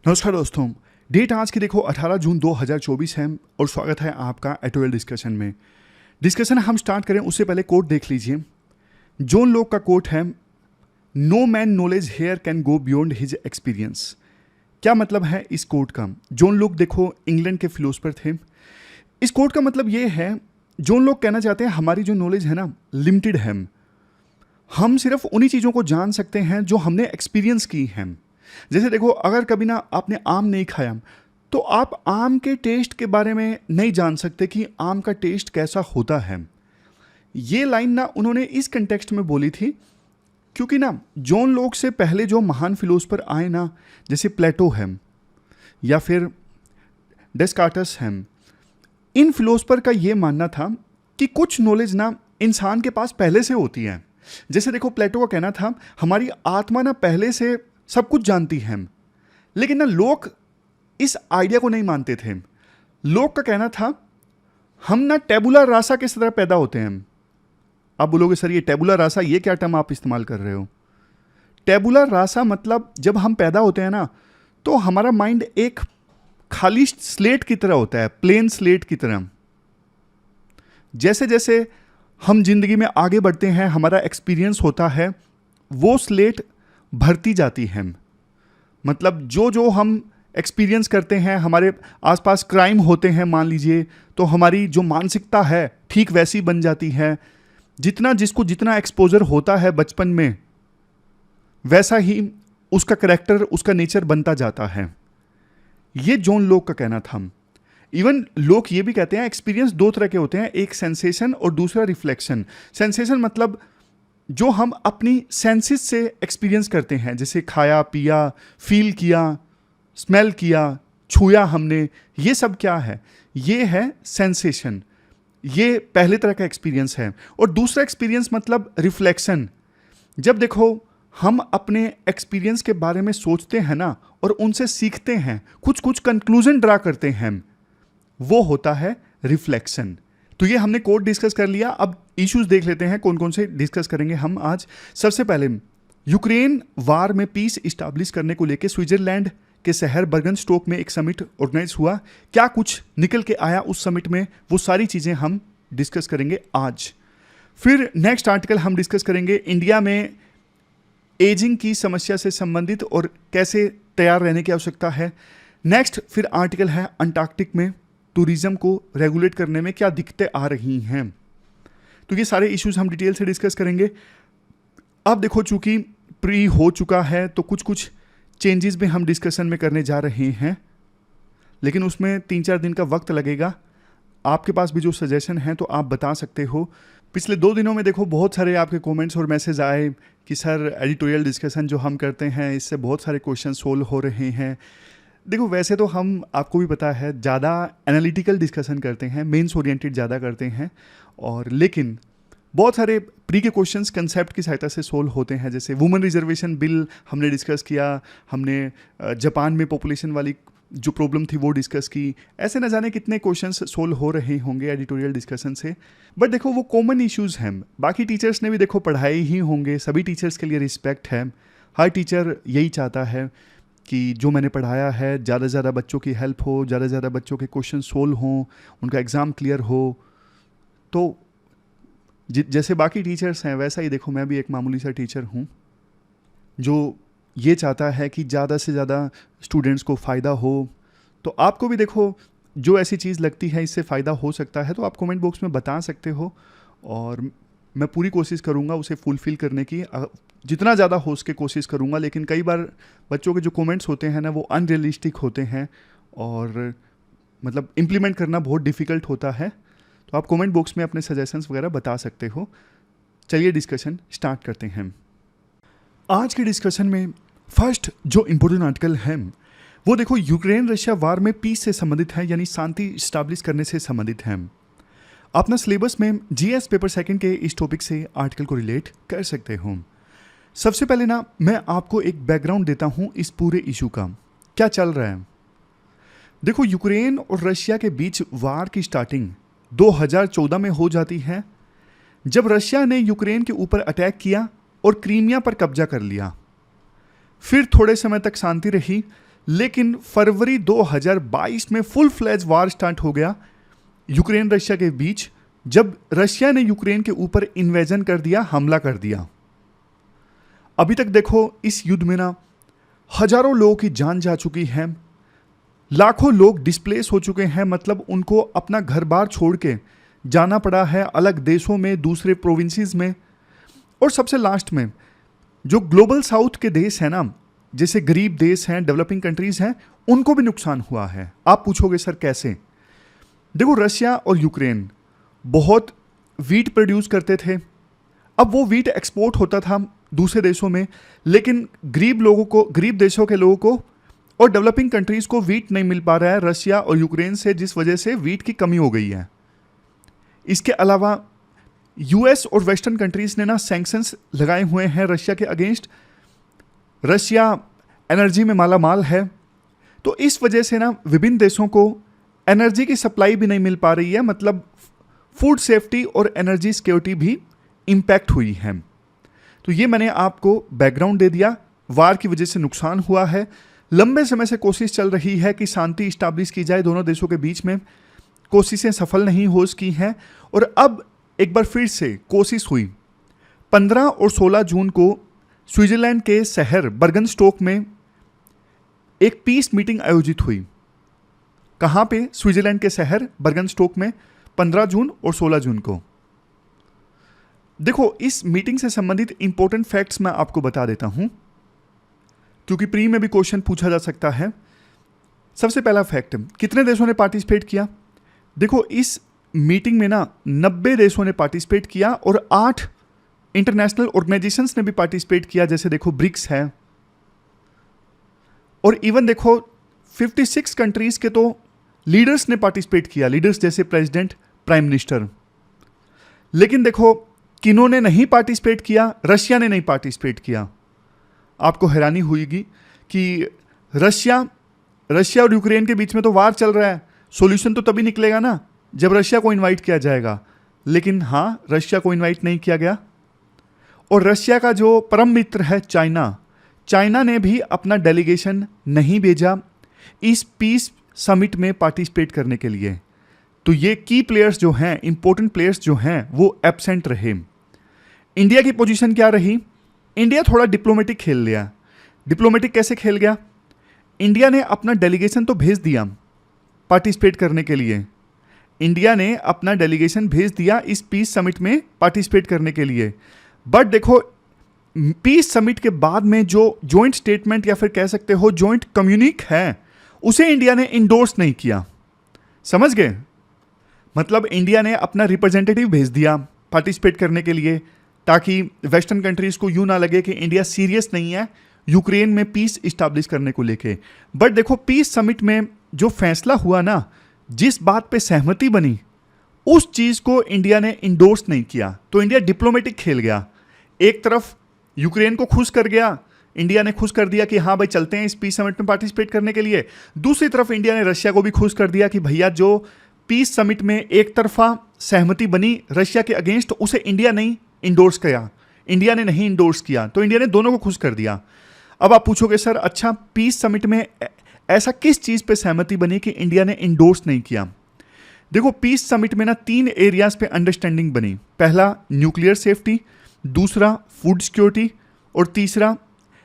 नमस्कार दोस्तों। डेट आज की देखो 18 जून 2024 है और स्वागत है आपका एटोएल डिस्कशन में। डिस्कशन हम स्टार्ट करें उससे पहले कोट देख लीजिए। जॉन लॉक का कोट है, no man knowledge here can go beyond his experience. क्या मतलब है इस कोट का? जॉन लॉक देखो इंग्लैंड के फिलोसफर थे। इस कोट का मतलब ये है, जॉन लॉक कहना चाहते हैं हमारी जो नॉलेज है ना, लिमिटेड है। हम सिर्फ उन्हीं चीज़ों को जान सकते हैं जो हमने एक्सपीरियंस की हैं। जैसे देखो, अगर कभी ना आपने आम नहीं खाया तो आप आम के टेस्ट के बारे में नहीं जान सकते कि आम का टेस्ट कैसा होता है। ये लाइन ना उन्होंने इस कंटेक्स्ट में बोली थी क्योंकि ना जॉन लॉक से पहले जो महान फिलोसफर आए ना, जैसे प्लेटो है या फिर डेस्कार्टस है, इन फिलोसफर का ये मानना था कि कुछ नॉलेज ना इंसान के पास पहले से होती है। जैसे देखो, प्लेटो का कहना था हमारी आत्मा ना पहले से सब कुछ जानती है, लेकिन ना लोग इस आइडिया को नहीं मानते थे। लोग का कहना था हम ना टेबुला रासा किस तरह पैदा होते हैं। आप बोलोगे सर ये टेबुला रासा, ये क्या टर्म आप इस्तेमाल कर रहे हो? टेबुला रासा मतलब जब हम पैदा होते हैं ना तो हमारा माइंड एक खाली स्लेट की तरह होता है, प्लेन स्लेट की तरह। जैसे जैसे हम जिंदगी में आगे बढ़ते हैं, हमारा एक्सपीरियंस होता है, वो स्लेट भरती जाती है। मतलब जो जो हम एक्सपीरियंस करते हैं, हमारे आसपास क्राइम होते हैं मान लीजिए, तो हमारी जो मानसिकता है ठीक वैसी बन जाती है। जिसको जितना एक्सपोजर होता है बचपन में, वैसा ही उसका करैक्टर, उसका नेचर बनता जाता है। ये जॉन लॉक का कहना था। इवन लोग ये भी कहते हैं एक्सपीरियंस दो तरह के होते हैं, एक सेंसेशन और दूसरा रिफ्लेक्शन। सेंसेशन मतलब जो हम अपनी सेंसेस से एक्सपीरियंस करते हैं, जैसे खाया पिया, फील किया, स्मेल किया, छुया हमने, ये सब क्या है? ये है सेंसेशन। ये पहले तरह का एक्सपीरियंस है। और दूसरा एक्सपीरियंस मतलब रिफ्लेक्शन। जब देखो हम अपने एक्सपीरियंस के बारे में सोचते हैं ना और उनसे सीखते हैं, कुछ कुछ कंक्लूजन ड्रा करते हैं, वो होता है रिफ्लेक्शन। तो ये हमने कोड डिस्कस कर लिया। अब इश्यूज देख लेते हैं कौन कौन से डिस्कस करेंगे हम आज। सबसे पहले, यूक्रेन वार में पीस इस्टेब्लिश करने को लेकर स्विट्जरलैंड के शहर बर्गनस्टोक में एक समिट ऑर्गेनाइज हुआ। क्या कुछ निकल के आया उस समिट में, वो सारी चीज़ें हम डिस्कस करेंगे आज। फिर नेक्स्ट आर्टिकल हम डिस्कस करेंगे इंडिया में एजिंग की समस्या से संबंधित और कैसे तैयार रहने की आवश्यकता है। नेक्स्ट फिर आर्टिकल है अंटार्कटिक में टूरिज्म को रेगुलेट करने में क्या दिक्कतें आ रही हैं। तो ये सारे इश्यूज हम डिटेल से डिस्कस करेंगे। अब देखो, चूंकि प्री हो चुका है तो कुछ कुछ चेंजेस भी हम डिस्कशन में करने जा रहे हैं, लेकिन उसमें 3-4 दिन का वक्त लगेगा। आपके पास भी जो सजेशन है तो आप बता सकते हो। पिछले 2 दिनों में देखो बहुत सारे आपके कमेंट्स और मैसेज आए कि सर एडिटोरियल डिस्कशन जो हम करते हैं इससे बहुत सारे क्वेश्चन सोल्व हो रहे हैं। देखो वैसे तो हम, आपको भी पता है, ज़्यादा एनालिटिकल डिस्कशन करते हैं, मेंस ओरिएंटेड ज़्यादा करते हैं, और लेकिन बहुत सारे प्री के क्वेश्चंस कंसेप्ट की सहायता से सोल्व होते हैं। जैसे वुमेन रिजर्वेशन बिल हमने डिस्कस किया, हमने जापान में पॉपुलेशन वाली जो प्रॉब्लम थी वो डिस्कस की। ऐसे न जाने कितने क्वेश्चंस सोल्व हो रहे होंगे एडिटोरियल डिस्कशन से। बट देखो वो कॉमन इश्यूज़ हैं, बाकी टीचर्स ने भी देखो पढ़ाए ही होंगे। सभी टीचर्स के लिए रिस्पेक्ट है। हर टीचर यही चाहता है कि जो मैंने पढ़ाया है ज़्यादा से ज़्यादा बच्चों की हेल्प हो, ज़्यादा से ज़्यादा बच्चों के क्वेश्चन सोल्व हों, उनका एग्ज़ाम क्लियर हो। तो जैसे बाकी टीचर्स हैं वैसा ही देखो मैं भी एक मामूली सा टीचर हूँ जो ये चाहता है कि ज़्यादा से ज़्यादा स्टूडेंट्स को फ़ायदा हो। तो आपको भी देखो जो ऐसी चीज़ लगती है इससे फ़ायदा हो सकता है तो आप कमेंट बॉक्स में बता सकते हो, और मैं पूरी कोशिश करूँगा उसे फुलफ़िल करने की, जितना ज़्यादा हो सके कोशिश करूँगा। लेकिन कई बार बच्चों के जो कमेंट्स होते हैं ना वो अनरियलिस्टिक होते हैं और मतलब इम्प्लीमेंट करना बहुत डिफ़िकल्ट होता है। तो आप कमेंट बॉक्स में अपने सजेशंस वगैरह बता सकते हो। चलिए डिस्कशन स्टार्ट करते हैं। आज के डिस्कशन में फर्स्ट जो इम्पोर्टेंट आर्टिकल है वो देखो यूक्रेन रशिया वार में पीस से संबंधित है, यानी शांति स्टैब्लिश करने से संबंधित है। अपना सिलेबस में जीएस पेपर सेकंड के इस टॉपिक से आर्टिकल को रिलेट कर सकते हो। सबसे पहले ना मैं आपको एक बैकग्राउंड देता हूं इस पूरे इशू का, क्या चल रहा है। देखो यूक्रेन और रशिया के बीच वार की स्टार्टिंग 2014 में हो जाती है, जब रशिया ने यूक्रेन के ऊपर अटैक किया और क्रीमिया पर कब्जा कर लिया। फिर थोड़े समय तक शांति रही, लेकिन फरवरी 2022 में फुल फ्लैज वार स्टार्ट हो गया यूक्रेन रशिया के बीच, जब रशिया ने यूक्रेन के ऊपर इन्वेजन कर दिया, हमला कर दिया। अभी तक देखो इस युद्ध में ना हजारों लोगों की जान जा चुकी है, लाखों लोग डिस्प्लेस हो चुके हैं, मतलब उनको अपना घर बार छोड़ के जाना पड़ा है अलग देशों में, दूसरे प्रोविंसेस में। और सबसे लास्ट में जो ग्लोबल साउथ के देश हैं ना, जैसे गरीब देश हैं, डेवलपिंग कंट्रीज हैं, उनको भी नुकसान हुआ है। आप पूछोगे सर कैसे? देखो रशिया और यूक्रेन बहुत वीट प्रोड्यूस करते थे, अब वो वीट एक्सपोर्ट होता था दूसरे देशों में, लेकिन गरीब देशों के लोगों को और डेवलपिंग कंट्रीज को वीट नहीं मिल पा रहा है रशिया और यूक्रेन से, जिस वजह से वीट की कमी हो गई है। इसके अलावा यूएस और वेस्टर्न कंट्रीज ने ना सैंक्शंस लगाए हुए हैं रशिया के अगेंस्ट। रशिया एनर्जी में माला माल है, तो इस वजह से ना विभिन्न देशों को एनर्जी की सप्लाई भी नहीं मिल पा रही है, मतलब फूड सेफ्टी और एनर्जी सिक्योरिटी भी इम्पैक्ट हुई है। तो ये मैंने आपको बैकग्राउंड दे दिया। वार की वजह से नुकसान हुआ है, लंबे समय से कोशिश चल रही है कि शांति इस्टाब्लिश की जाए दोनों देशों के बीच में, कोशिशें सफल नहीं हो सकी हैं, और अब एक बार फिर से कोशिश हुई। 15 और 16 जून को स्विट्जरलैंड के शहर बर्गनस्टोक में एक पीस मीटिंग आयोजित हुई। कहाँ पे? स्विट्जरलैंड के शहर बर्गनस्टोक में 15 जून और 16 जून को। देखो इस मीटिंग से संबंधित इंपॉर्टेंट फैक्ट्स मैं आपको बता देता हूं, क्योंकि प्री में भी क्वेश्चन पूछा जा सकता है। सबसे पहला फैक्ट, कितने देशों ने पार्टिसिपेट किया? देखो इस मीटिंग में ना 90 देशों ने पार्टिसिपेट किया और 8 इंटरनेशनल ऑर्गेनाइजेशंस ने भी पार्टिसिपेट किया, जैसे देखो ब्रिक्स है, और इवन देखो 56 कंट्रीज के तो लीडर्स ने पार्टिसिपेट किया, लीडर्स जैसे प्रेसिडेंट, प्राइम मिनिस्टर। लेकिन देखो किन्होंने नहीं पार्टिसिपेट किया? रशिया ने नहीं पार्टिसिपेट किया। आपको हैरानी होगी कि रशिया और यूक्रेन के बीच में तो वार चल रहा है, सॉल्यूशन तो तभी निकलेगा ना जब रशिया को इनवाइट किया जाएगा। लेकिन हाँ, रशिया को इनवाइट नहीं किया गया। और रशिया का जो परम मित्र है चाइना ने भी अपना डेलीगेशन नहीं भेजा इस पीस समिट में पार्टिसिपेट करने के लिए। तो ये की प्लेयर्स जो हैं, इंपॉर्टेंट प्लेयर्स जो हैं, वो एब्सेंट रहे। इंडिया की पोजीशन क्या रही? इंडिया थोड़ा डिप्लोमेटिक खेल लिया। डिप्लोमेटिक कैसे खेल गया? इंडिया ने अपना डेलीगेशन तो भेज दिया पार्टिसिपेट करने के लिए, इंडिया ने अपना डेलीगेशन भेज दिया इस पीस समिट में पार्टिसिपेट करने के लिए, बट देखो पीस समिट के बाद में जो जॉइंट स्टेटमेंट या फिर कह सकते हो जॉइंट कम्युनिक है, उसे इंडिया ने इंडोर्स नहीं किया। समझ गए? मतलब इंडिया ने अपना रिप्रेजेंटेटिव भेज दिया पार्टिसिपेट करने के लिए, ताकि वेस्टर्न कंट्रीज को यूं ना लगे कि इंडिया सीरियस नहीं है यूक्रेन में पीस इस्टेब्लिश करने को लेके। बट देखो पीस समिट में जो फैसला हुआ ना, जिस बात पे सहमति बनी, उस चीज को इंडिया ने इंडोर्स नहीं किया। तो इंडिया डिप्लोमेटिक खेल गया। एक तरफ यूक्रेन को खुश कर गया, इंडिया ने खुश कर दिया कि हाँ भाई चलते हैं इस पीस समिट में पार्टिसिपेट करने के लिए। दूसरी तरफ इंडिया ने रशिया को भी खुश कर दिया कि भैया जो पीस समिट में एक तरफा सहमति बनी रशिया के अगेंस्ट, उसे इंडिया नहीं इंडोर्स किया, इंडिया ने नहीं इंडोर्स किया। तो इंडिया ने दोनों को खुश कर दिया। अब आप पूछोगे सर अच्छा पीस समिट में ऐसा किस चीज पे सहमति बनी कि इंडिया ने इंडोर्स नहीं किया? देखो पीस समिट में ना 3 एरियाज पे अंडरस्टैंडिंग बनी। पहला न्यूक्लियर सेफ्टी, दूसरा फूड सिक्योरिटी, और तीसरा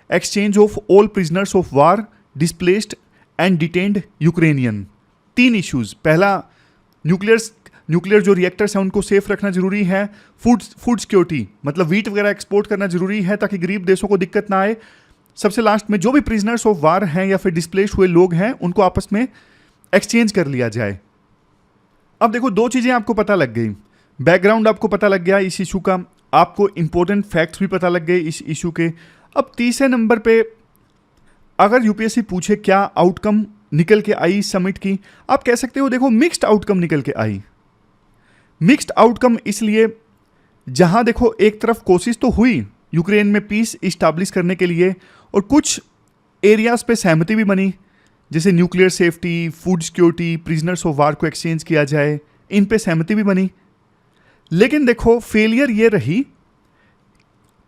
exchange of all prisoners of war, displaced and detained Ukrainian. 3 issues. पहला न्यूक्लियर जो रिएक्टर्स हैं उनको सेफ रखना जरूरी है। फूड सिक्योरिटी मतलब वीट वगैरह एक्सपोर्ट करना जरूरी है ताकि गरीब देशों को दिक्कत ना आए। सबसे लास्ट में जो भी प्रिजनर्स ऑफ वार हैं या फिर डिस्प्लेस्ड हुए लोग हैं उनको आपस में एक्सचेंज कर लिया जाए। अब देखो 2 चीजें आपको पता लग गई, बैकग्राउंड आपको पता लग गया इस इशू का, आपको इंपॉर्टेंट फैक्ट्स भी पता लग गए इस इशू के। अब तीसरे नंबर पे अगर यूपीएससी पूछे क्या आउटकम निकल के आई समिट की, आप कह सकते हो देखो मिक्स्ड आउटकम निकल के आई। मिक्स्ड आउटकम इसलिए जहां देखो एक तरफ कोशिश तो हुई यूक्रेन में पीस इस्टेब्लिश करने के लिए और कुछ एरियाज पे सहमति भी बनी, जैसे nuclear safety, food security, prisoners of war को एक्सचेंज किया जाए, इन पे सहमति भी बनी। लेकिन देखो फेलियर ये रही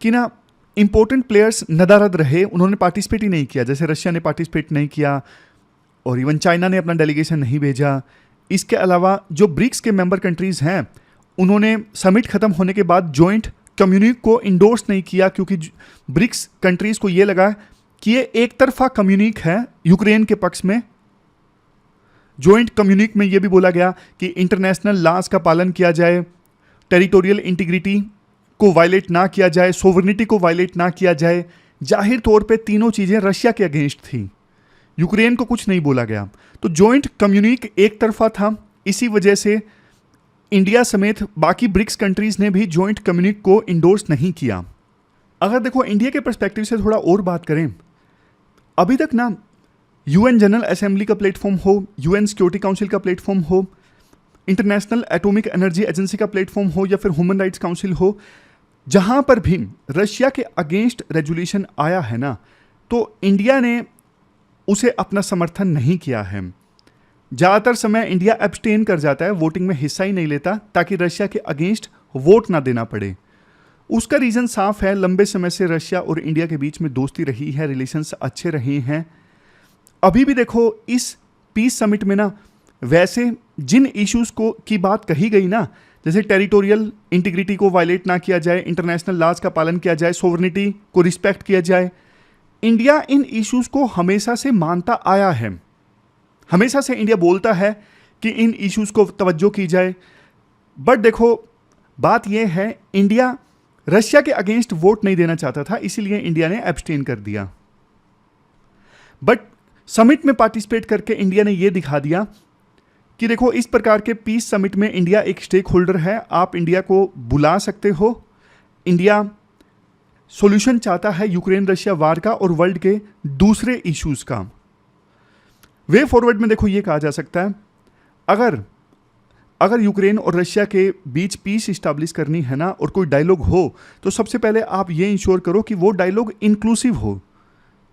कि ना इंपॉर्टेंट प्लेयर्स नदारद रहे, उन्होंने पार्टिसिपेट ही नहीं किया, जैसे रशिया ने पार्टिसिपेट नहीं किया और इवन चाइना ने अपना डेलीगेशन नहीं भेजा। इसके अलावा जो ब्रिक्स के मेंबर कंट्रीज़ हैं उन्होंने समिट ख़त्म होने के बाद जॉइंट कम्युनिक को इंडोर्स नहीं किया, क्योंकि ब्रिक्स कंट्रीज़ को ये लगा कि ये एक तरफा कम्युनिक है यूक्रेन के पक्ष में। जॉइंट कम्युनिक में ये भी बोला गया कि इंटरनेशनल लॉज का पालन किया जाए, टेरिटोरियल इंटीग्रिटी को वायलेट ना किया जाए, सोवरेनिटी को वायलेट ना किया जाए। जाहिर तौर पे तीनों चीज़ें रशिया के अगेंस्ट थी, यूक्रेन को कुछ नहीं बोला गया। तो जॉइंट कम्युनिक एक तरफा था, इसी वजह से इंडिया समेत बाकी ब्रिक्स कंट्रीज़ ने भी जॉइंट कम्युनिक को इंडोर्स नहीं किया। अगर देखो इंडिया के पर्सपेक्टिव से थोड़ा और बात करें, अभी तक ना यूएन जनरल असेंबली का प्लेटफॉर्म हो, यूएन सिक्योरिटी काउंसिल का प्लेटफॉर्म हो, इंटरनेशनल एटॉमिक एनर्जी एजेंसी का प्लेटफॉर्म हो या फिर ह्यूमन राइट्स काउंसिल हो, जहां पर भी रशिया के अगेंस्ट रेजोल्यूशन आया है ना, तो इंडिया ने उसे अपना समर्थन नहीं किया है। ज़्यादातर समय इंडिया एब्सटेन कर जाता है, वोटिंग में हिस्सा ही नहीं लेता, ताकि रशिया के अगेंस्ट वोट ना देना पड़े। उसका रीज़न साफ है, लंबे समय से रशिया और इंडिया के बीच में दोस्ती रही है, रिलेशंस अच्छे रहे हैं। अभी भी देखो इस पीस समिट में ना, वैसे जिन इश्यूज़ को की बात कही गई ना, जैसे टेरिटोरियल इंटीग्रिटी को वायलेट ना किया जाए, इंटरनेशनल लॉज का पालन किया जाए, सोवरेनिटी को रिस्पेक्ट किया जाए, इंडिया इन इश्यूज़ को हमेशा से मानता आया है। हमेशा से इंडिया बोलता है कि इन इश्यूज़ को तवज्जो की जाए। बट देखो बात यह है, इंडिया रशिया के अगेंस्ट वोट नहीं देना चाहता था, इसीलिए इंडिया ने एब्सटेन कर दिया। बट समिट में पार्टिसिपेट करके इंडिया ने यह दिखा दिया कि देखो इस प्रकार के पीस समिट में इंडिया एक स्टेक होल्डर है, आप इंडिया को बुला सकते हो। इंडिया सॉल्यूशन चाहता है यूक्रेन रशिया वार का और वर्ल्ड के दूसरे इश्यूज का। वे फॉरवर्ड में देखो ये कहा जा सकता है, अगर यूक्रेन और रशिया के बीच पीस इस्टेब्लिश करनी है ना, और कोई डायलॉग हो, तो सबसे पहले आप ये इंश्योर करो कि वो डायलॉग इंक्लूसिव हो।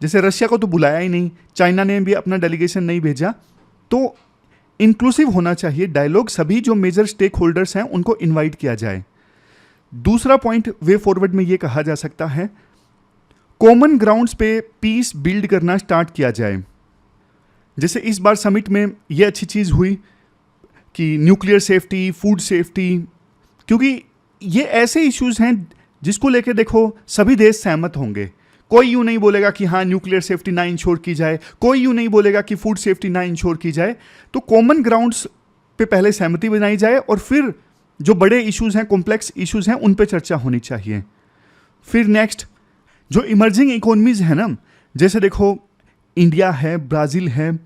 जैसे रशिया को तो बुलाया ही नहीं, चाइना ने भी अपना डेलीगेशन नहीं भेजा, तो इंक्लूसिव होना चाहिए डायलॉग, सभी जो मेजर स्टेक होल्डर्स हैं उनको इन्वाइट किया जाए। दूसरा पॉइंट वे फॉरवर्ड में ये कहा जा सकता है, कॉमन ग्राउंड्स पे पीस बिल्ड करना स्टार्ट किया जाए। जैसे इस बार समिट में ये अच्छी चीज़ हुई कि न्यूक्लियर सेफ्टी, फूड सेफ्टी, क्योंकि ये ऐसे इश्यूज हैं जिसको लेके देखो सभी देश सहमत होंगे। कोई यूँ नहीं बोलेगा कि हाँ न्यूक्लियर सेफ्टी ना इंश्योर की जाए, कोई यूँ नहीं बोलेगा कि फूड सेफ्टी ना इंश्योर की जाए। तो कॉमन ग्राउंड्स पे पहले सहमति बनाई जाए और फिर जो बड़े इश्यूज हैं, कॉम्प्लेक्स इश्यूज हैं, उन पे चर्चा होनी चाहिए। फिर नेक्स्ट जो इमर्जिंग इकोनॉमीज है ना, जैसे देखो इंडिया है, ब्राज़ील है,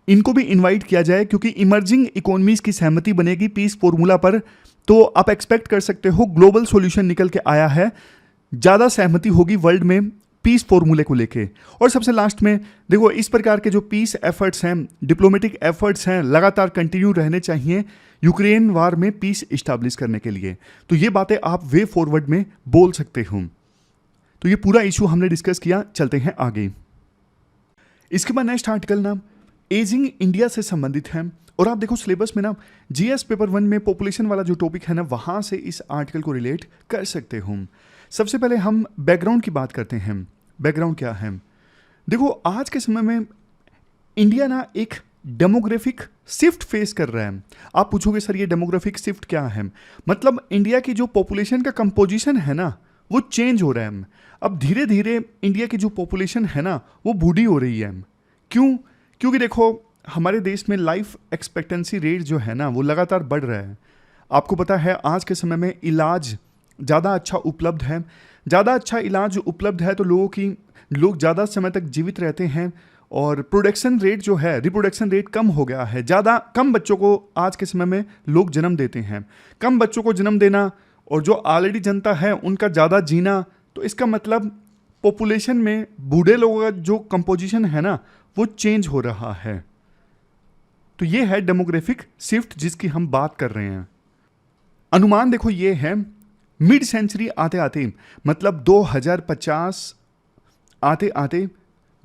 इनको भी इनवाइट किया जाए, क्योंकि इमर्जिंग इकोनॉमीज की सहमति बनेगी पीस फॉर्मूला पर, तो आप एक्सपेक्ट कर सकते हो ग्लोबल सॉल्यूशन निकल के आया है, ज़्यादा सहमति होगी वर्ल्ड में पीस फॉर्मूले को लेके। और सबसे लास्ट में देखो इस प्रकार के जो पीस एफर्ट्स हैं, डिप्लोमेटिक एफर्ट्स हैं, लगातार कंटिन्यू रहने चाहिए यूक्रेन वार में पीस इस्टेब्लिश करने के लिए। तो ये बातें आप वे फॉरवर्ड में बोल सकते हो। तो ये पूरा इशू हमने डिस्कस किया, चलते हैं आगे। इसके बाद नेक्स्ट आर्टिकल ना एजिंग इंडिया से संबंधित है, और आप देखो सिलेबस में ना जीएस पेपर 1 में पॉपुलेशन वाला जो टॉपिक है ना, वहाँ से इस आर्टिकल को रिलेट कर सकते हो। सबसे पहले हम बैकग्राउंड की बात करते हैं। बैकग्राउंड क्या है? देखो आज के समय में इंडिया ना एक डेमोग्राफिक शिफ्ट फेस कर रहा है। आप पूछोगे सर ये डेमोग्राफिक शिफ्ट क्या है? मतलब इंडिया की जो पॉपुलेशन का कंपोजिशन है ना, वो चेंज हो रहा है। अब धीरे धीरे इंडिया की जो पॉपुलेशन है ना, वो बूढ़ी हो रही है। क्यों? क्योंकि देखो हमारे देश में लाइफ एक्सपेक्टेंसी रेट जो है ना, वो लगातार बढ़ रहा है। आपको पता है आज के समय में इलाज ज़्यादा अच्छा उपलब्ध है। ज़्यादा अच्छा इलाज उपलब्ध है तो लोग ज़्यादा समय तक जीवित रहते हैं, और प्रोडक्शन रेट जो है, रिप्रोडक्शन रेट कम हो गया है। कम बच्चों को आज के समय में लोग जन्म देते हैं। कम बच्चों को जन्म देना और जो ऑलरेडी जनता है उनका ज़्यादा जीना, तो इसका मतलब पॉपुलेशन में बूढ़े लोगों का जो कंपोजिशन है ना, वो चेंज हो रहा है। तो ये है डेमोग्राफिक शिफ्ट जिसकी हम बात कर रहे हैं। अनुमान देखो ये है, मिड सेंचुरी आते आते, मतलब 2050 आते आते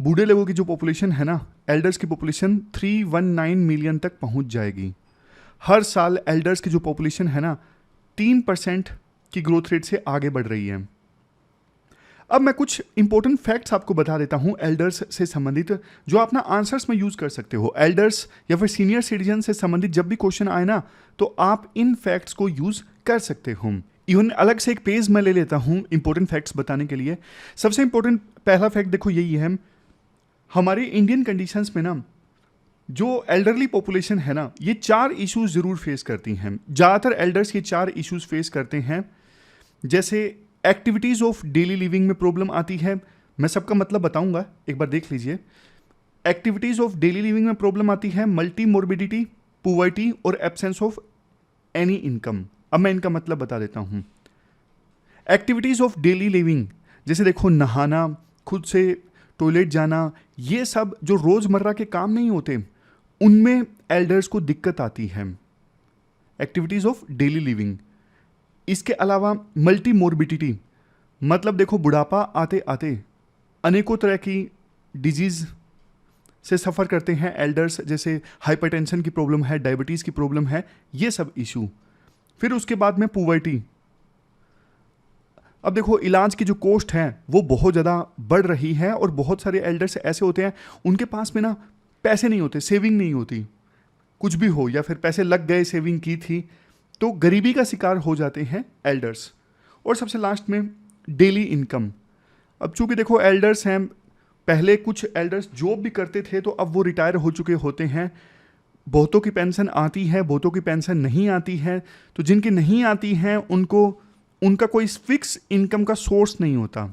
बूढ़े लोगों की जो पॉपुलेशन है ना, एल्डर्स की पॉपुलेशन 319 मिलियन तक पहुंच जाएगी। हर साल एल्डर्स की जो पॉपुलेशन है ना, 3% की ग्रोथ रेट से आगे बढ़ रही है। अब मैं कुछ इंपॉर्टेंट फैक्ट्स आपको बता देता हूँ एल्डर्स से संबंधित, जो आप ना आंसर्स में यूज़ कर सकते हो। एल्डर्स या फिर सीनियर सिटीजन से संबंधित जब भी क्वेश्चन आए ना, तो आप इन फैक्ट्स को यूज़ कर सकते हो। इवन अलग से एक पेज मैं ले लेता हूँ इंपॉर्टेंट फैक्ट्स बताने के लिए। सबसे इंपॉर्टेंट पहला फैक्ट देखो यही है, हमारे इंडियन कंडीशंस में ना जो एल्डरली पॉपुलेशन है ना, ये 4 इश्यूज ज़रूर फेस करती हैं। ज़्यादातर एल्डर्स ये 4 इश्यूज फेस करते हैं। जैसे एक्टिविटीज़ ऑफ डेली लिविंग में प्रॉब्लम आती है, मैं सबका मतलब बताऊंगा, एक बार देख लीजिए। एक्टिविटीज़ ऑफ डेली लिविंग में प्रॉब्लम आती है, मल्टी मोर्बिडिटी, पुवर्टी और एब्सेंस ऑफ एनी इनकम। अब मैं इनका मतलब बता देता हूँ। एक्टिविटीज़ ऑफ डेली लिविंग जैसे देखो नहाना, खुद से टॉयलेट जाना, ये सब जो रोज़मर्रा के काम नहीं होते, उनमें एल्डर्स को दिक्कत आती है। Activities of daily living. इसके अलावा मल्टी मोर्बिडिटी, मतलब देखो बुढ़ापा आते आते अनेकों तरह की डिजीज़ से सफ़र करते हैं एल्डर्स, जैसे हाइपरटेंशन की प्रॉब्लम है, डायबिटीज़ की प्रॉब्लम है, ये सब इशू। फिर उसके बाद में पुवर्टी। अब देखो इलाज की जो कॉस्ट है वो बहुत ज़्यादा बढ़ रही है, और बहुत सारे एल्डर्स ऐसे होते हैं उनके पास में ना पैसे नहीं होते, सेविंग नहीं होती, कुछ भी हो, या फिर पैसे लग गए, सेविंग की थी, तो गरीबी का शिकार हो जाते हैं एल्डर्स। और सबसे लास्ट में डेली इनकम। अब चूंकि देखो एल्डर्स हैं, पहले कुछ एल्डर्स जॉब भी करते थे, तो अब वो रिटायर हो चुके होते हैं। बहुतों की पेंशन आती है, बहुतों की पेंशन नहीं आती है। तो जिनकी नहीं आती हैं उनका कोई फिक्स इनकम का सोर्स नहीं होता।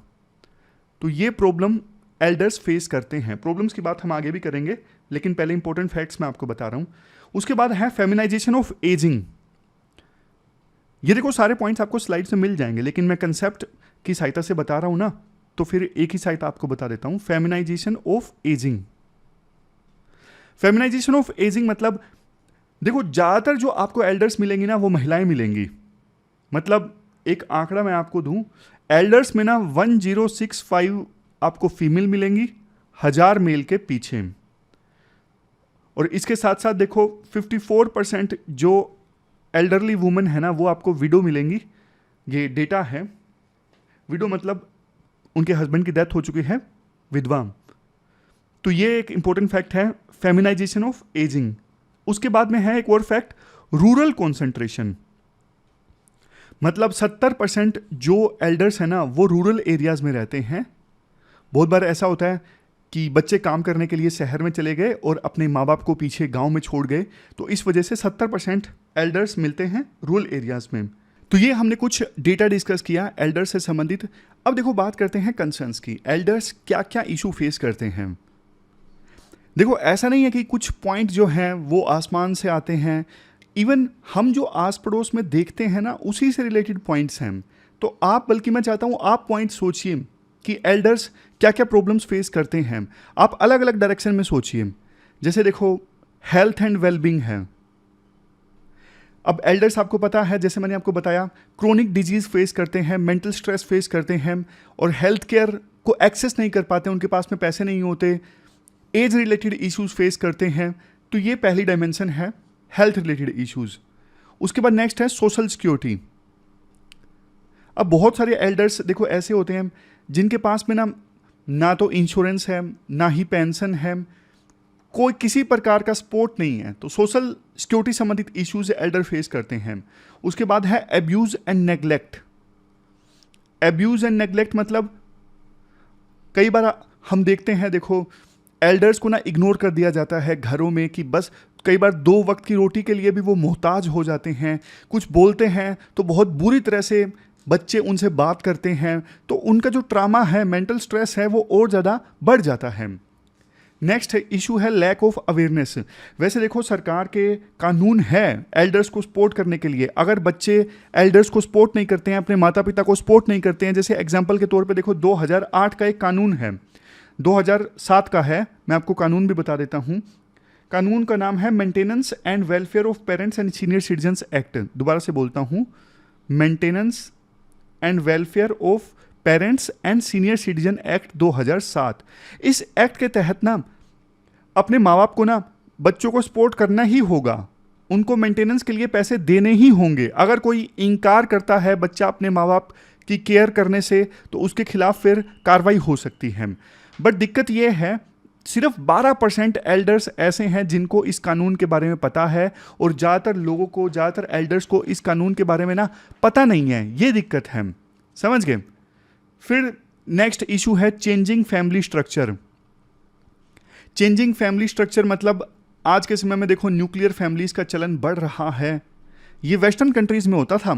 तो ये प्रॉब्लम एल्डर्स फेस करते हैं। प्रॉब्लम्स की बात हम आगे भी करेंगे, लेकिन पहले इंपॉर्टेंट फैक्ट्स मैं आपको बता रहा हूँ। उसके बाद है फेमिनाइजेशन ऑफ एजिंग। ये देखो सारे पॉइंट्स आपको स्लाइड से मिल जाएंगे, लेकिन मैं कंसेप्ट की सहायता से बता रहा हूँ ना, तो फिर एक ही सहायता आपको बता देता हूँ। Feminisation of ageing. Feminisation of ageing मतलब देखो ज़्यादातर जो आपको एल्डर्स मिलेंगी ना, वो महिलाएं मिलेंगी। मतलब एक आंकड़ा मैं आपको दूं, एल्डर्स में ना 1065 आपको फीमेल मिलेंगी 1000 मेल के पीछे। और इसके साथ साथ देखो 54% जो एल्डरली वुमेन है ना, वो आपको विडो मिलेंगी। ये डेटा है। विडो मतलब उनके हस्बैंड की डेथ हो चुकी है, विधवा। तो ये एक इंपॉर्टेंट फैक्ट है, फेमिनाइजेशन ऑफ एजिंग। उसके बाद में है एक और फैक्ट, रूरल कॉन्सेंट्रेशन। मतलब 70% जो एल्डर्स हैं ना, वो रूरल एरियाज में रहते हैं। बहुत बार ऐसा होता है कि बच्चे काम करने के लिए शहर में चले गए और अपने माँ बाप को पीछे गांव में छोड़ गए, तो इस वजह से 70% एल्डर्स मिलते हैं रूरल एरियाज में। तो ये हमने कुछ डेटा डिस्कस किया एल्डर्स से संबंधित। अब देखो बात करते हैं कंसर्न्स की। एल्डर्स क्या क्या इशू फेस करते हैं। देखो ऐसा नहीं है कि कुछ पॉइंट जो हैं वो आसमान से आते हैं। इवन हम जो आस पड़ोस में देखते हैं ना, उसी से रिलेटेड पॉइंट्स हैं। तो आप, बल्कि मैं चाहता हूँ आप पॉइंट सोचिए कि एल्डर्स क्या क्या प्रॉब्लम्स फेस करते हैं। आप अलग अलग डायरेक्शन में सोचिए। जैसे देखो हेल्थ एंड वेलबींग है। अब एल्डर्स आपको पता है, जैसे मैंने आपको बताया, क्रोनिक डिजीज फेस करते हैं, मेंटल स्ट्रेस फेस करते हैं, और हेल्थ केयर को एक्सेस नहीं कर पाते, उनके पास में पैसे नहीं होते, एज रिलेटेड इश्यूज फेस करते हैं। तो ये पहली डायमेंशन है, हेल्थ रिलेटेड इश्यूज। उसके बाद नेक्स्ट है सोशल सिक्योरिटी। अब बहुत सारे एल्डर्स देखो ऐसे होते हैं जिनके पास में ना तो इंश्योरेंस है, ना ही पेंशन है, कोई किसी प्रकार का सपोर्ट नहीं है। तो सोशल सिक्योरिटी संबंधित इश्यूज एल्डर फेस करते हैं। उसके बाद है abuse and neglect. Abuse and neglect मतलब कई बार हम देखते हैं, देखो एल्डर्स को ना इग्नोर कर दिया जाता है घरों में, कि बस कई बार 2 वक्त की रोटी के लिए भी वो मोहताज हो जाते हैं। कुछ बोलते हैं तो बहुत बुरी तरह से बच्चे उनसे बात करते हैं, तो उनका जो ट्रामा है, मेंटल स्ट्रेस है, वो और ज़्यादा बढ़ जाता है। नेक्स्ट इशू है लैक ऑफ अवेयरनेस। वैसे देखो सरकार के कानून है एल्डर्स को सपोर्ट करने के लिए। अगर बच्चे एल्डर्स को सपोर्ट नहीं करते हैं, अपने माता पिता को सपोर्ट नहीं करते हैं, जैसे एग्जाम्पल के तौर पे देखो 2008 का एक कानून है, 2007 का है, मैं आपको कानून भी बता देता हूँ। कानून का नाम है maintenance and welfare of parents and senior citizens act. दोबारा से बोलता हूँ, maintenance and welfare of parents and senior citizen act 2007। इस एक्ट के तहत ना अपने माँ बाप को ना बच्चों को सपोर्ट करना ही होगा, उनको मेंटेनेंस के लिए पैसे देने ही होंगे। अगर कोई इनकार करता है बच्चा अपने माँ बाप की केयर करने से, तो उसके खिलाफ फिर कार्रवाई हो सकती है। बट दिक्कत ये है, सिर्फ 12% एल्डर्स ऐसे हैं जिनको इस कानून के बारे में पता है, और ज़्यादातर लोगों को, ज़्यादातर एल्डर्स को इस कानून के बारे में ना पता नहीं है। ये दिक्कत है, समझ गए। फिर नेक्स्ट इशू है changing family structure. Changing family structure मतलब आज के समय में देखो न्यूक्लियर फैमिलीज का चलन बढ़ रहा है। ये वेस्टर्न कंट्रीज में होता था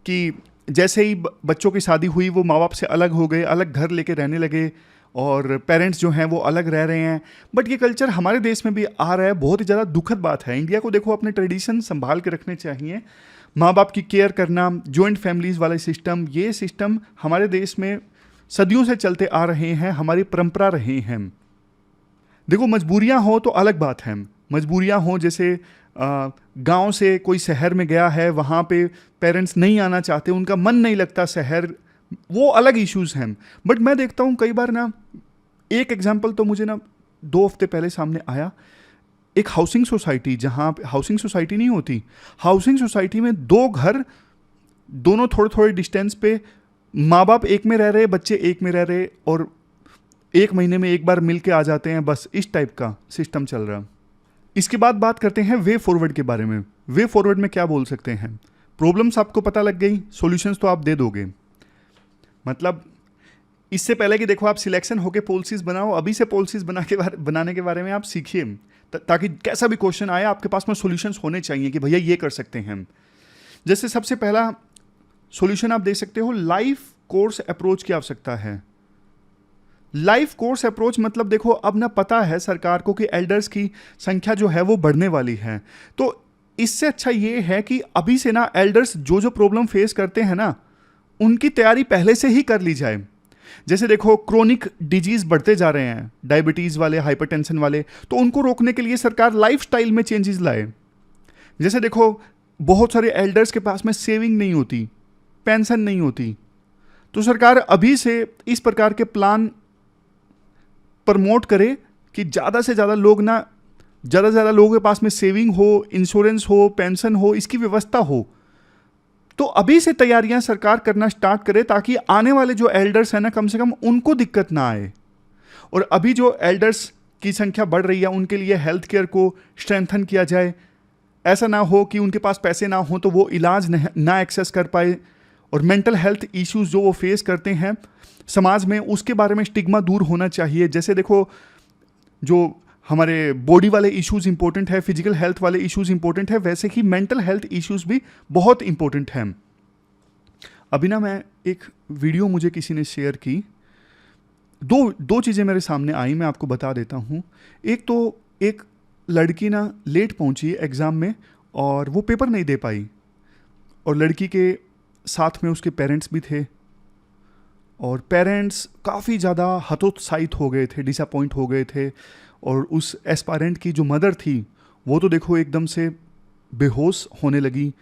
कि जैसे ही बच्चों की शादी हुई वो माँ बाप से अलग हो गए, अलग घर लेके रहने लगे, और पेरेंट्स जो हैं वो अलग रह रहे हैं। बट ये कल्चर हमारे देश में भी आ रहा है, बहुत ही ज़्यादा दुखद बात है। इंडिया को देखो अपने ट्रेडिशन संभाल के रखने चाहिए। माँ बाप की केयर करना, जॉइंट फैमिलीज वाला सिस्टम, ये सिस्टम हमारे देश में सदियों से चलते आ रहे हैं, हमारी परंपरा रहे हैं। देखो मजबूरियां हो तो अलग बात है, मजबूरियां हो जैसे गांव से कोई शहर में गया है, वहाँ पे पेरेंट्स नहीं आना चाहते, उनका मन नहीं लगता शहर, वो अलग इश्यूज हैं। बट मैं देखता हूँ कई बार ना, एक एग्जांपल तो मुझे ना 2 हफ्ते पहले सामने आया। एक हाउसिंग सोसाइटी, जहाँ हाउसिंग सोसाइटी नहीं होती, हाउसिंग सोसाइटी में 2 घर, दोनों थोड़े थोड़े डिस्टेंस पे, माँ बाप एक में रह रहे, बच्चे एक में रह रहे, और 1 महीने में एक बार मिल के आ जाते हैं, बस इस टाइप का सिस्टम चल रहा। इसके बाद बात करते हैं वे फॉरवर्ड के बारे में। वे फॉरवर्ड में क्या बोल सकते हैं? प्रॉब्लम्स आपको पता लग गई, सॉल्यूशंस तो आप दे दोगे। मतलब इससे पहले कि देखो आप सिलेक्शन होके पॉलिसीज बनाओ, अभी से पॉलिसीज बनाने के बारे में आप सीखिए, ताकि कैसा भी क्वेश्चन आए आपके पास में सॉल्यूशंस होने चाहिए कि भैया ये कर सकते हैं। जैसे सबसे पहला सॉल्यूशन आप दे सकते हो, लाइफ कोर्स अप्रोच की आवश्यकता है। लाइफ कोर्स अप्रोच मतलब देखो अब ना पता है सरकार को कि एल्डर्स की संख्या जो है वो बढ़ने वाली है, तो इससे अच्छा ये है कि अभी से ना एल्डर्स जो जो प्रॉब्लम फेस करते हैं ना, उनकी तैयारी पहले से ही कर ली जाए। जैसे देखो क्रोनिक डिजीज बढ़ते जा रहे हैं, डायबिटीज वाले, हाइपरटेंशन वाले, तो उनको रोकने के लिए सरकार लाइफस्टाइल में चेंजेस लाए। जैसे देखो बहुत सारे एल्डर्स के पास में सेविंग नहीं होती, पेंशन नहीं होती, तो सरकार अभी से इस प्रकार के प्लान प्रमोट करे कि ज़्यादा से ज़्यादा लोग ना, ज़्यादा से ज़्यादा लोगों के पास में सेविंग हो, इंश्योरेंस हो, पेंशन हो, इसकी व्यवस्था हो। तो अभी से तैयारियां सरकार करना स्टार्ट करे, ताकि आने वाले जो एल्डर्स हैं ना, कम से कम उनको दिक्कत ना आए। और अभी जो एल्डर्स की संख्या बढ़ रही है, उनके लिए हेल्थ केयर को स्ट्रेंथन किया जाए। ऐसा ना हो कि उनके पास पैसे ना हो तो वो इलाज ना एक्सेस कर पाए, और मेंटल हेल्थ इश्यूज जो वो फेस करते हैं समाज में, उसके बारे में स्टिग्मा दूर होना चाहिए। जैसे देखो जो हमारे बॉडी वाले इश्यूज इंपॉर्टेंट है, फिजिकल हेल्थ वाले इश्यूज इंपॉर्टेंट है, वैसे ही मेंटल हेल्थ इश्यूज भी बहुत इंपॉर्टेंट हैं। अभी ना मैं एक वीडियो मुझे किसी ने शेयर की, दो चीज़ें मेरे सामने आई, मैं आपको बता देता हूँ। एक तो एक लड़की ना लेट पहुँची एग्ज़ाम में, और वो पेपर नहीं दे पाई, और लड़की के साथ में उसके पेरेंट्स भी थे, और पेरेंट्स काफ़ी ज़्यादा हतोत्साहित हो गए थे, डिसअपॉइंट हो गए थे। और उस एस्पायरेंट की जो मदर थी वो तो देखो एकदम से बेहोश होने लगी,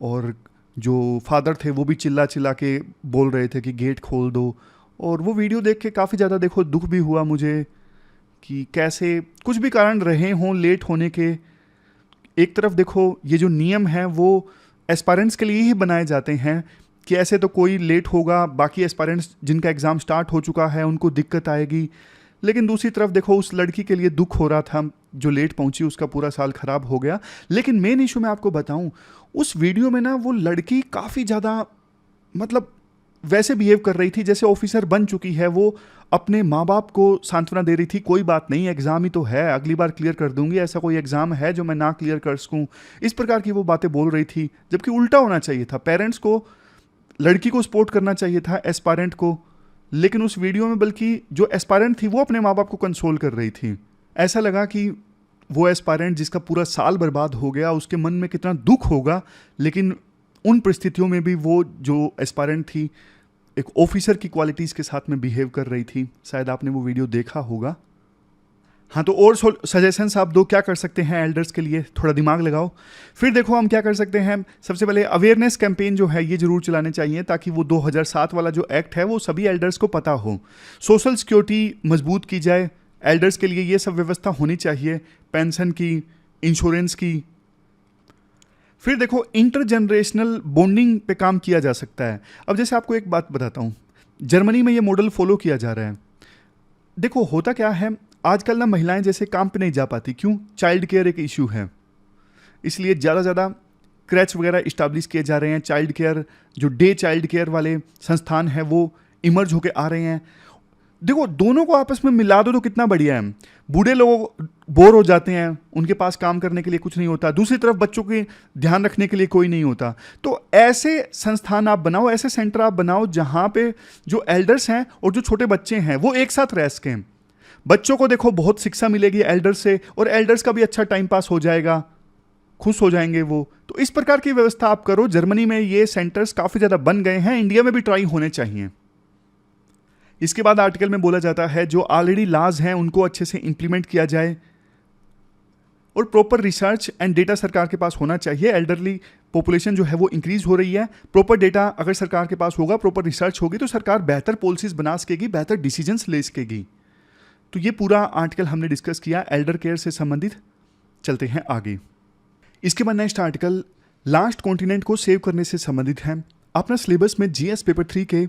और जो फादर थे वो भी चिल्ला चिल्ला के बोल रहे थे कि गेट खोल दो। और वो वीडियो देख के काफ़ी ज़्यादा देखो दुख भी हुआ मुझे, कि कैसे कुछ भी कारण रहे हों लेट होने के। एक तरफ देखो ये जो नियम हैं वो एस्पायरेंट्स के लिए ही बनाए जाते हैं, कि ऐसे तो कोई लेट होगा, बाकी एस्पायरेंट्स जिनका एग्ज़ाम स्टार्ट हो चुका है उनको दिक्कत आएगी। लेकिन दूसरी तरफ देखो उस लड़की के लिए दुख हो रहा था जो लेट पहुंची, उसका पूरा साल खराब हो गया। लेकिन मेन इशू मैं आपको बताऊं, उस वीडियो में ना वो लड़की काफ़ी ज़्यादा मतलब वैसे बिहेव कर रही थी जैसे ऑफिसर बन चुकी है। वो अपने माँ बाप को सांत्वना दे रही थी, कोई बात नहीं, एग्ज़ाम ही तो है, अगली बार क्लियर कर दूंगी, ऐसा कोई एग्ज़ाम है जो मैं ना क्लियर कर सकूँ, इस प्रकार की वो बातें बोल रही थी। जबकि उल्टा होना चाहिए था, पेरेंट्स को, लड़की को सपोर्ट करना चाहिए था, एस्पायरेंट को। लेकिन उस वीडियो में बल्कि जो एस्पायरेंट थी वो अपने माँ बाप को कंसोल कर रही थी। ऐसा लगा कि वो एस्पायरेंट जिसका पूरा साल बर्बाद हो गया, उसके मन में कितना दुख होगा। लेकिन उन परिस्थितियों में भी वो जो एस्पायरेंट थी एक ऑफिसर की क्वालिटीज़ के साथ में बिहेव कर रही थी। शायद आपने वो वीडियो देखा होगा। हाँ, तो और सजेशंस आप दो, क्या कर सकते हैं एल्डर्स के लिए, थोड़ा दिमाग लगाओ। फिर देखो हम क्या कर सकते हैं। सबसे पहले अवेयरनेस कैंपेन जो है ये जरूर चलाने चाहिए, ताकि वो 2007 वाला जो एक्ट है वो सभी एल्डर्स को पता हो। सोशल सिक्योरिटी मजबूत की जाए, एल्डर्स के लिए ये सब व्यवस्था होनी चाहिए, पेंशन की, इंश्योरेंस की। फिर देखो इंटर जनरेशनल बॉन्डिंग पे काम किया जा सकता है। अब जैसे आपको एक बात बताता हूँ, जर्मनी में ये मॉडल फॉलो किया जा रहा है। देखो होता क्या है, आजकल ना महिलाएं जैसे काम पे नहीं जा पाती, क्यों? चाइल्ड केयर एक इशू है, इसलिए ज़्यादा क्रैच वगैरह इस्टाब्लिश किए जा रहे हैं। चाइल्ड केयर, जो डे चाइल्ड केयर वाले संस्थान हैं वो इमर्ज होके आ रहे हैं। देखो दोनों को आपस में मिला दो तो कितना बढ़िया है। बूढ़े लोग बोर हो जाते हैं, उनके पास काम करने के लिए कुछ नहीं होता, दूसरी तरफ बच्चों के ध्यान रखने के लिए कोई नहीं होता। तो ऐसे संस्थान आप बनाओ, ऐसे सेंटर आप बनाओ जहाँ पे जो एल्डर्स हैं और जो छोटे बच्चे हैं वो एक साथ रह सकें। बच्चों को देखो बहुत शिक्षा मिलेगी एल्डर्स से, और एल्डर्स का भी अच्छा टाइम पास हो जाएगा, खुश हो जाएंगे वो। तो इस प्रकार की व्यवस्था आप करो। जर्मनी में ये सेंटर्स काफ़ी ज़्यादा बन गए हैं, इंडिया में भी ट्राई होने चाहिए। इसके बाद आर्टिकल में बोला जाता है जो ऑलरेडी लॉज हैं उनको अच्छे से इंप्लीमेंट किया जाए, और प्रॉपर रिसर्च एंड डेटा सरकार के पास होना चाहिए। एल्डरली पॉपुलेशन जो है वो इंक्रीज हो रही है, प्रॉपर डेटा अगर सरकार के पास होगा, प्रॉपर रिसर्च होगी, तो सरकार बेहतर पॉलिसीज बना सकेगी, बेहतर डिसीजंस ले सकेगी। तो ये पूरा आर्टिकल हमने डिस्कस किया एल्डर केयर से संबंधित। चलते हैं आगे। इसके बाद नेक्स्ट आर्टिकल लास्ट कॉन्टिनेंट को सेव करने से संबंधित है। अपना सिलेबस में जीएस पेपर 3 के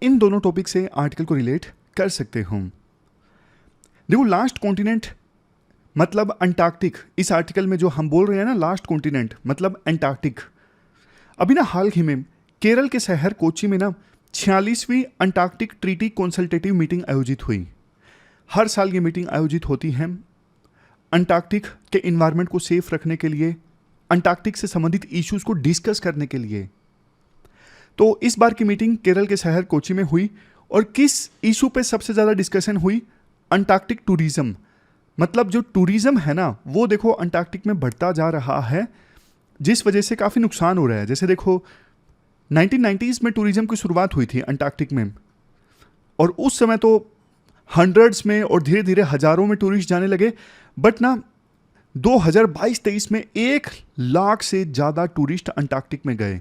इन दोनों टॉपिक से आर्टिकल को रिलेट कर सकते हो। देखो लास्ट कॉन्टिनेंट मतलब अंटार्कटिक। इस आर्टिकल में जो हम बोल रहे हैं ना, लास्ट कॉन्टिनेंट मतलब अंटार्कटिक। अभी ना हाल ही में केरल के शहर कोच्चि में ना 46वीं अंटार्कटिक ट्रीटी कंसल्टेटिव मीटिंग आयोजित हुई। हर साल ये मीटिंग आयोजित होती है अंटार्कटिक के इन्वायरमेंट को सेफ रखने के लिए, अंटार्कटिक से संबंधित इश्यूज को डिस्कस करने के लिए। तो इस बार की मीटिंग केरल के शहर कोच्चि में हुई, और किस इशू पे सबसे ज़्यादा डिस्कशन हुई? Antarctic tourism. मतलब जो टूरिज्म है ना वो देखो अंटार्कटिक में बढ़ता जा रहा है, जिस वजह से काफ़ी नुकसान हो रहा है। जैसे देखो 1990s में टूरिज्म की शुरुआत हुई थी अंटार्कटिक में, और उस समय तो हंड्रेड्स में और धीरे धीरे हज़ारों में टूरिस्ट जाने लगे। बट ना 2022-23 में 1 लाख से ज़्यादा टूरिस्ट अंटार्कटिक में गए।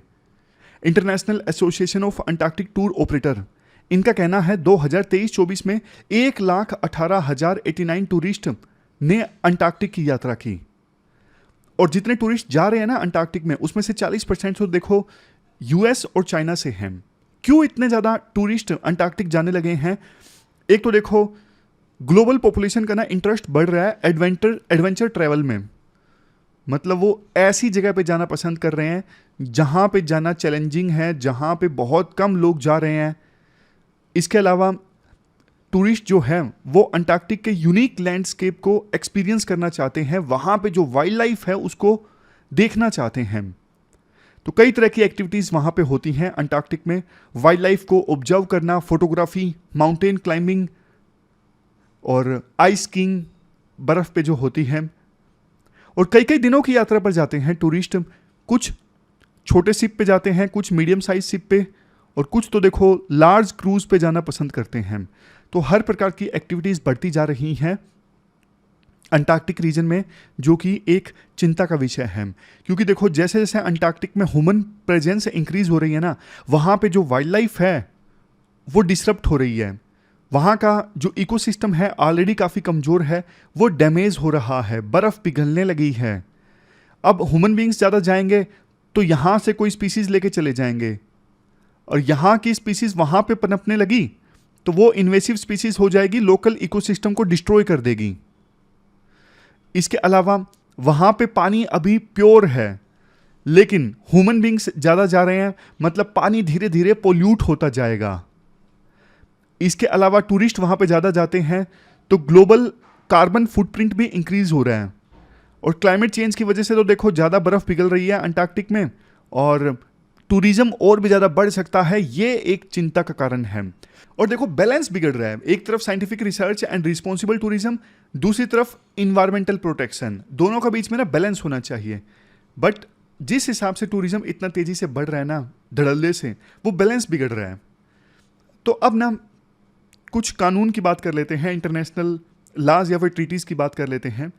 International association of Antarctic tour operator, इनका कहना है 2023-24 में 1,18,089 टूरिस्ट ने अंटार्कटिक की यात्रा की। और जितने टूरिस्ट जा रहे हैं ना अंटार्कटिक में, उसमें से 40% तो देखो यूएस और चाइना से हैं। क्यों इतने ज़्यादा टूरिस्ट अंटार्कटिक जाने लगे हैं? एक तो देखो ग्लोबल पॉपुलेशन का ना इंटरेस्ट बढ़ रहा है एडवेंचर ट्रैवल में। मतलब वो ऐसी जगह पे जाना पसंद कर रहे हैं जहाँ पे जाना चैलेंजिंग है, जहाँ पे बहुत कम लोग जा रहे हैं। इसके अलावा टूरिस्ट जो हैं वो अंटार्कटिक के यूनिक लैंडस्केप को एक्सपीरियंस करना चाहते हैं, वहाँ पे जो वाइल्ड लाइफ है उसको देखना चाहते हैं। तो कई तरह की एक्टिविटीज़ वहाँ पे होती हैं अंटार्कटिक में। वाइल्ड लाइफ को ऑब्जर्व करना, फोटोग्राफी, माउंटेन क्लाइंबिंग और आइस स्कीइंग, बर्फ़ पे जो होती है। और कई कई दिनों की यात्रा पर जाते हैं टूरिस्ट। कुछ छोटे शिप पे जाते हैं, कुछ मीडियम साइज शिप पे, और कुछ तो देखो लार्ज क्रूज़ पे जाना पसंद करते हैं। तो हर प्रकार की एक्टिविटीज़ बढ़ती जा रही हैं अंटार्कटिक रीजन में, जो कि एक चिंता का विषय है। क्योंकि देखो जैसे जैसे अंटार्कटिक में ह्यूमन प्रेजेंस इंक्रीज हो रही है ना, वहाँ पे जो वाइल्ड लाइफ है वो डिसरप्ट हो रही है। वहाँ का जो इकोसिस्टम है ऑलरेडी काफ़ी कमज़ोर है, वो डैमेज हो रहा है, बर्फ़ पिघलने लगी है। अब ह्यूमन बींग्स ज़्यादा जाएंगे तो यहाँ से कोई स्पीसीज़ लेके चले जाएंगे, और यहाँ की स्पीसीज़ वहाँ पे पनपने लगी तो वो इन्वेसिव स्पीसीज़ हो जाएगी, लोकल इकोसिस्टम को डिस्ट्रॉय कर देगी। इसके अलावा वहाँ पे पानी अभी प्योर है, लेकिन ह्यूमन बींग्स ज़्यादा जा रहे हैं, मतलब पानी धीरे धीरे पोल्यूट होता जाएगा। इसके अलावा टूरिस्ट वहाँ पे ज़्यादा जाते हैं तो ग्लोबल कार्बन फुटप्रिंट भी इंक्रीज हो रहा है, और क्लाइमेट चेंज की वजह से तो देखो ज़्यादा बर्फ़ पिघल रही है अंटार्कटिक में, और टूरिज्म और भी ज़्यादा बढ़ सकता है। ये एक चिंता का कारण है। और देखो बैलेंस बिगड़ रहा है, एक तरफ scientific research and responsible tourism, दूसरी तरफ इन्वायरमेंटल प्रोटेक्शन। दोनों का बीच में ना बैलेंस होना चाहिए। बट जिस हिसाब से टूरिज्म इतना तेज़ी से बढ़ रहा है ना धड़ल्ले से, वो बैलेंस बिगड़ रहा है। तो अब ना कुछ कानून की बात कर लेते हैं, इंटरनेशनल लॉज या फिर ट्रीटीज़ की बात कर लेते हैं।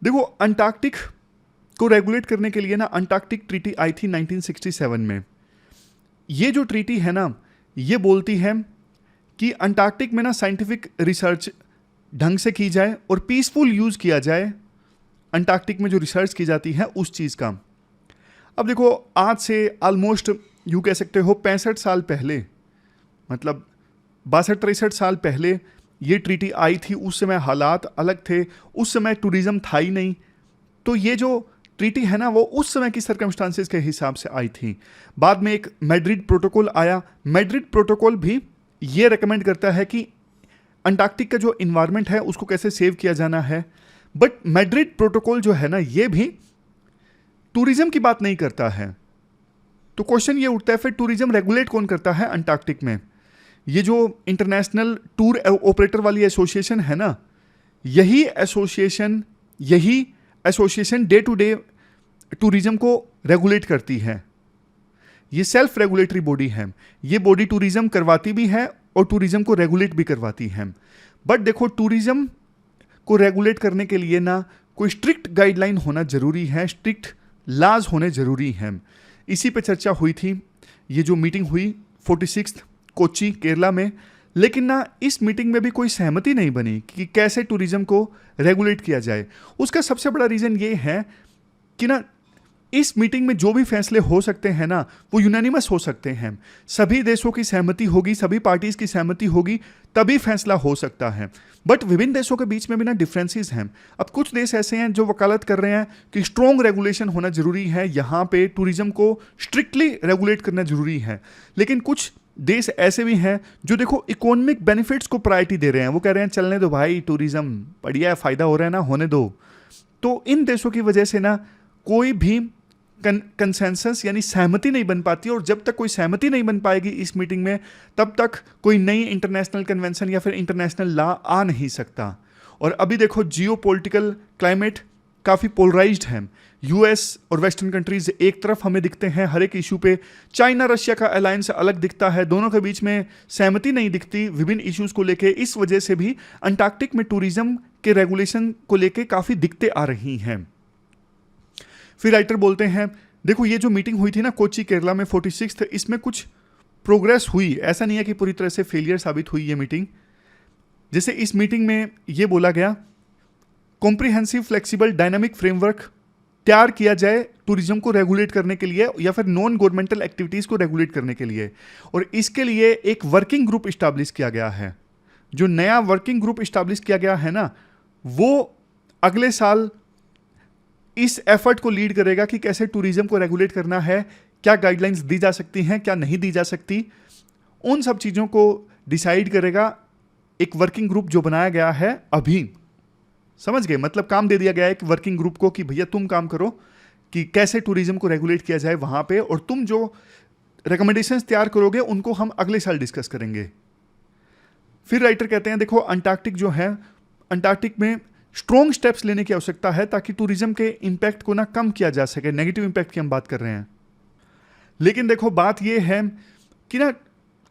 देखो अंटार्कटिक को रेगुलेट करने के लिए ना अंटार्कटिक ट्रीटी आई थी 1967 में। ये जो ट्रीटी है ना, ये बोलती है कि अंटार्कटिक में ना साइंटिफिक रिसर्च ढंग से की जाए और पीसफुल यूज़ किया जाए अंटार्कटिक में जो रिसर्च की जाती है उस चीज़ का। अब देखो आज से ऑलमोस्ट यूँ कह सकते हो 65 साल पहले, मतलब 62-63 साल पहले ये ट्रीटी आई थी। उस समय हालात अलग थे, उस समय टूरिज्म था ही नहीं। तो ये जो ट्रीटी है ना वो उस समय की सर्कमस्टांसेस के हिसाब से आई थी। बाद में एक मैड्रिड प्रोटोकॉल आया। मैड्रिड प्रोटोकॉल भी ये रेकमेंड करता है कि अंटार्कटिक का जो इन्वायरमेंट है उसको कैसे सेव किया जाना है। बट मैड्रिड प्रोटोकॉल जो है ना ये भी टूरिज्म की बात नहीं करता है। तो क्वेश्चन ये उठता है फिर टूरिज्म रेगुलेट कौन करता है अंटार्कटिक में? ये जो इंटरनेशनल टूर ऑपरेटर वाली एसोसिएशन है ना, यही association day to day tourism को रेगुलेट करती है। ये सेल्फ रेगुलेटरी बॉडी है। ये बॉडी टूरिज्म करवाती भी है और टूरिज्म को रेगुलेट भी करवाती है। बट देखो टूरिज्म को रेगुलेट करने के लिए ना कोई स्ट्रिक्ट गाइडलाइन होना जरूरी है, स्ट्रिक्ट लॉज होने जरूरी हैं। इसी पे चर्चा हुई थी। ये जो मीटिंग हुई 46 कोच्चि केरला में, लेकिन ना इस मीटिंग में भी कोई सहमति नहीं बनी कि कैसे टूरिज्म को रेगुलेट किया जाए। उसका सबसे बड़ा रीज़न ये है कि ना इस मीटिंग में जो भी फैसले हो सकते हैं ना वो यूनानिमस हो सकते हैं। सभी देशों की सहमति होगी, सभी पार्टीज की सहमति होगी, तभी फैसला हो सकता है। बट विभिन्न देशों के बीच में भी ना डिफरेंसेस हैं। अब कुछ देश ऐसे हैं जो वकालत कर रहे हैं कि स्ट्रॉन्ग रेगुलेशन होना जरूरी है, यहाँ पे टूरिज्म को स्ट्रिक्टली रेगुलेट करना जरूरी है। लेकिन कुछ देश ऐसे भी हैं जो देखो इकोनॉमिक बेनिफिट्स को प्रायोरिटी दे रहे हैं। वो कह रहे हैं चलने दो भाई, टूरिज्म बढ़िया है, फायदा हो रहा है ना, होने दो। तो इन देशों की वजह से ना कोई भी कंसेंसस यानी सहमति नहीं बन पाती। और जब तक कोई सहमति नहीं बन पाएगी इस मीटिंग में, तब तक कोई नई इंटरनेशनल कन्वेंशन या फिर इंटरनेशनल लॉ आ नहीं सकता। और अभी देखो जियोपॉलिटिकल क्लाइमेट काफ़ी पोलराइज्ड है। यूएस और वेस्टर्न कंट्रीज एक तरफ हमें दिखते हैं हर एक इशू पे, चाइना रशिया का अलायंस अलग दिखता है, दोनों के बीच में सहमति नहीं दिखती विभिन्न इश्यूज को लेके। इस वजह से भी अंटार्कटिक में टूरिज्म के रेगुलेशन को लेके काफ़ी दिक्कतें आ रही हैं। फिर राइटर बोलते हैं देखो ये जो मीटिंग हुई थी ना कोच्चि केरला में 46, इसमें कुछ प्रोग्रेस हुई, ऐसा नहीं है कि पूरी तरह से फेलियर साबित हुई ये मीटिंग। जैसे इस मीटिंग में ये बोला गया कॉम्प्रिहेंसिव फ्लेक्सिबल डायनामिक फ्रेमवर्क तैयार किया जाए टूरिज्म को रेगुलेट करने के लिए या फिर नॉन गवर्नमेंटल एक्टिविटीज़ को रेगुलेट करने के लिए। और इसके लिए एक वर्किंग ग्रुप इस्टेब्लिश किया गया है। जो नया वर्किंग ग्रुप इस्टेब्लिश किया गया है ना वो अगले साल इस एफर्ट को लीड करेगा कि कैसे टूरिज्म को रेगुलेट करना है, क्या गाइडलाइंस दी जा सकती हैं, क्या नहीं दी जा सकती, उन सब चीज़ों को डिसाइड करेगा एक वर्किंग ग्रुप जो बनाया गया है अभी। समझ गए? मतलब काम दे दिया गया है एक वर्किंग ग्रुप को कि भैया तुम काम करो कि कैसे टूरिज्म को रेगुलेट किया जाए वहाँ पे, और तुम जो रिकमेंडेशंस तैयार करोगे उनको हम अगले साल डिस्कस करेंगे। फिर राइटर कहते हैं देखो अंटार्कटिक जो है, अंटार्कटिक में स्ट्रॉन्ग स्टेप्स लेने की आवश्यकता है ताकि टूरिज्म के इम्पैक्ट को ना कम किया जा सके। नेगेटिव इम्पैक्ट की हम बात कर रहे हैं। लेकिन देखो बात ये है कि ना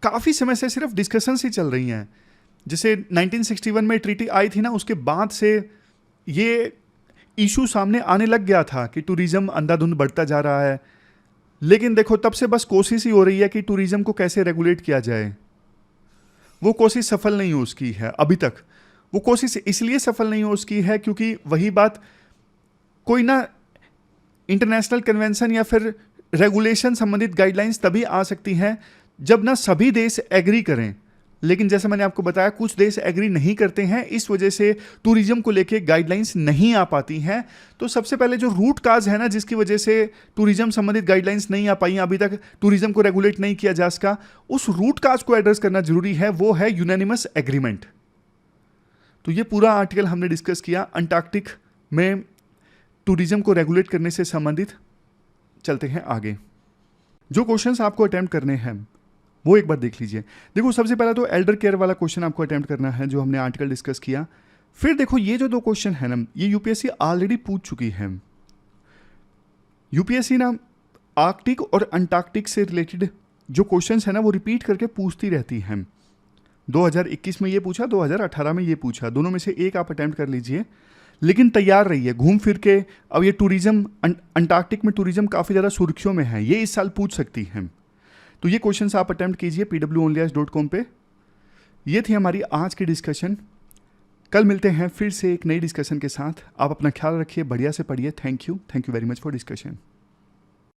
काफ़ी समय से सिर्फ डिस्कशंस ही चल रही हैं। जैसे 1961 में ट्रीटी आई थी ना, उसके बाद से ये इशू सामने आने लग गया था कि टूरिज्म अंधाधुंध बढ़ता जा रहा है। लेकिन देखो तब से बस कोशिश ही हो रही है कि टूरिज्म को कैसे रेगुलेट किया जाए। वो कोशिश सफल नहीं हो उसकी है अभी तक। वो कोशिश इसलिए सफल नहीं हो उसकी है क्योंकि वही बात, कोई ना इंटरनेशनल कन्वेंशन या फिर रेगुलेशन संबंधित गाइडलाइंस तभी आ सकती हैं जब ना सभी देश एग्री करें। लेकिन जैसे मैंने आपको बताया कुछ देश एग्री नहीं करते हैं, इस वजह से टूरिज्म को लेके गाइडलाइंस नहीं आ पाती हैं। तो सबसे पहले जो रूट काज है ना जिसकी वजह से टूरिज्म संबंधित गाइडलाइंस नहीं आ पाई, अभी तक टूरिज्म को रेगुलेट नहीं किया जा सका, उस रूट काज को एड्रेस करना जरूरी है। वो है यूनानिमस एग्रीमेंट। तो ये पूरा आर्टिकल हमने डिस्कस किया अंटार्कटिक में टूरिज्म को रेगुलेट करने से संबंधित। चलते हैं आगे। जो क्वेश्चंस आपको अटेम्प्ट करने हैं वो एक बार देख लीजिए। देखो सबसे पहला तो एल्डर केयर वाला क्वेश्चन आपको अटेम्प्ट करना है जो हमने आर्टिकल डिस्कस किया। फिर देखो ये जो दो क्वेश्चन है ना ये यूपीएससी ऑलरेडी पूछ चुकी है। यूपीएससी ना आर्कटिक और अंटार्कटिक से रिलेटेड जो क्वेश्चंस है ना वो रिपीट करके पूछती रहती हैं। 2021 में ये पूछा, 2018 में ये पूछा, दोनों में से एक आप अटेम्प्ट कर लीजिए। लेकिन तैयार रहिए घूम फिर के। अब ये टूरिज्म अंटार्कटिक में टूरिज्म काफ़ी ज़्यादा सुर्खियों में है, ये इस साल पूछ सकती हैं। तो ये क्वेश्चंस आप अटेम्प्ट कीजिए pwonlyas.com पे। ये थी हमारी आज की डिस्कशन। कल मिलते हैं फिर से एक नई डिस्कशन के साथ। आप अपना ख्याल रखिए, बढ़िया से पढ़िए। Thank you very much for discussion.